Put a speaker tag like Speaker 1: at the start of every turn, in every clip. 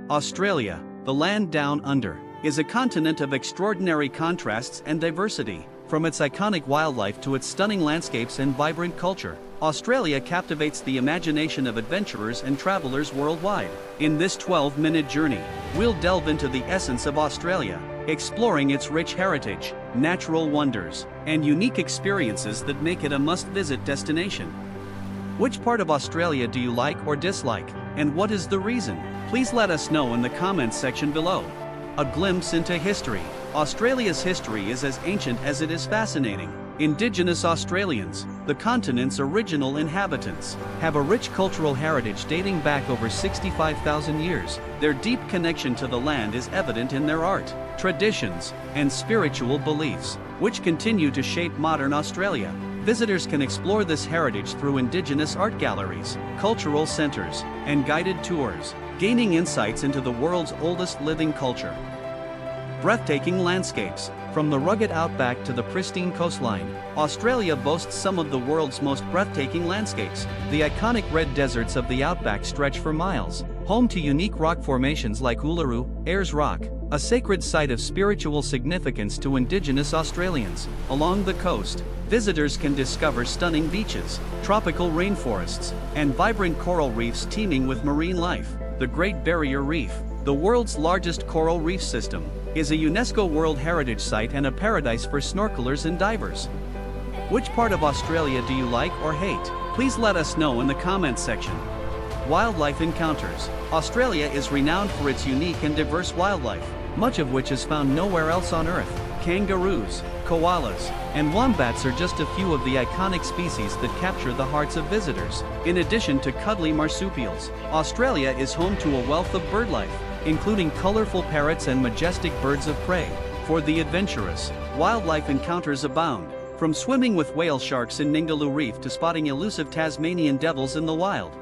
Speaker 1: Australia, the land down under, is a continent of extraordinary contrasts and diversity. From its iconic wildlife to its stunning landscapes and vibrant culture, Australia captivates the imagination of adventurers and travelers worldwide. In this 12-minute journey, we'll delve into the essence of Australia, exploring its rich heritage, natural wonders, and unique experiences that make it a must-visit destination. Which part of Australia do you like or dislike, and what is the reason? Please let us know in the comments section below. A glimpse into history. Australia's history is as ancient as it is fascinating. Indigenous Australians, the continent's original inhabitants, have a rich cultural heritage dating back over 65,000 years. Their deep connection to the land is evident in their art, traditions, and spiritual beliefs, which continue to shape modern Australia. Visitors can explore this heritage through Indigenous art galleries, cultural centers, and guided tours, gaining insights into the world's oldest living culture. Breathtaking landscapes. From the rugged outback to the pristine coastline, Australia boasts some of the world's most breathtaking landscapes. The iconic red deserts of the outback stretch for miles, home to unique rock formations like Uluru, Ayers Rock, a sacred site of spiritual significance to Indigenous Australians. Along the coast, visitors can discover stunning beaches, tropical rainforests, and vibrant coral reefs teeming with marine life. The Great Barrier Reef, the world's largest coral reef system, is a UNESCO World Heritage Site and a paradise for snorkelers and divers. Which part of Australia do you like or hate? Please let us know in the comments section. Wildlife encounters. Australia is renowned for its unique and diverse wildlife, much of which is found nowhere else on Earth. Kangaroos, koalas, and wombats are just a few of the iconic species that capture the hearts of visitors. In addition to cuddly marsupials, Australia is home to a wealth of birdlife, including colorful parrots and majestic birds of prey. For the adventurous, wildlife encounters abound, from swimming with whale sharks in Ningaloo Reef to spotting elusive Tasmanian devils in the wild.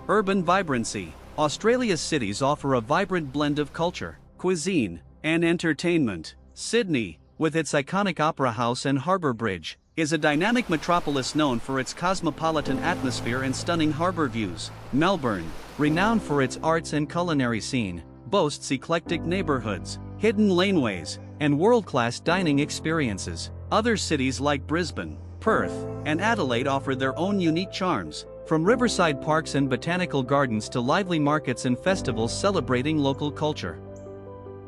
Speaker 1: Urban vibrancy. Australia's cities offer a vibrant blend of culture, cuisine, and entertainment. Sydney, with its iconic Opera House and Harbour Bridge, is a dynamic metropolis known for its cosmopolitan atmosphere and stunning harbour views. Melbourne, renowned for its arts and culinary scene, boasts eclectic neighbourhoods, hidden laneways, and world-class dining experiences. Other cities like Brisbane, Perth, and Adelaide offer their own unique charms, from riverside parks and botanical gardens to lively markets and festivals celebrating local culture.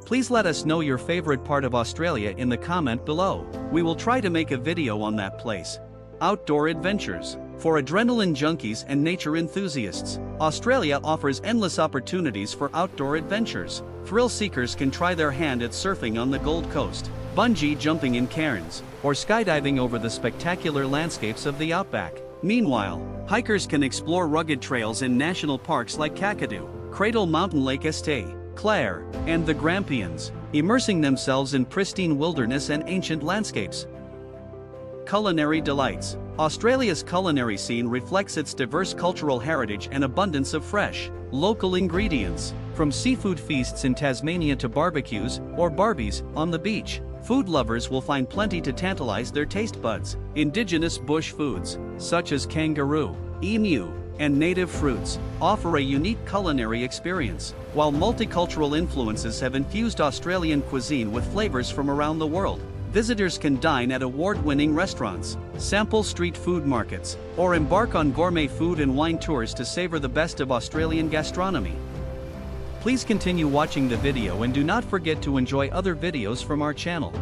Speaker 1: Please let us know your favorite part of Australia in the comment below. We will try to make a video on that place. Outdoor adventures. For adrenaline junkies and nature enthusiasts, Australia offers endless opportunities for outdoor adventures. Thrill seekers can try their hand at surfing on the Gold Coast, bungee jumping in cairns, or skydiving over the spectacular landscapes of the outback. Meanwhile, hikers can explore rugged trails in national parks like Kakadu, Cradle Mountain, Lake Estee, Clare, and the Grampians, immersing themselves in pristine wilderness and ancient landscapes. Culinary delights. Australia's culinary scene reflects its diverse cultural heritage and abundance of fresh, local ingredients. From seafood feasts in Tasmania to barbecues, or barbies, on the beach, food lovers will find plenty to tantalize their taste buds. Indigenous bush foods, such as kangaroo, emu, and native fruits, offer a unique culinary experience, while multicultural influences have infused Australian cuisine with flavors from around the world. Visitors can dine at award-winning restaurants, sample street food markets, or embark on gourmet food and wine tours to savor the best of Australian gastronomy. Please continue watching the video and do not forget to enjoy other videos from our channel.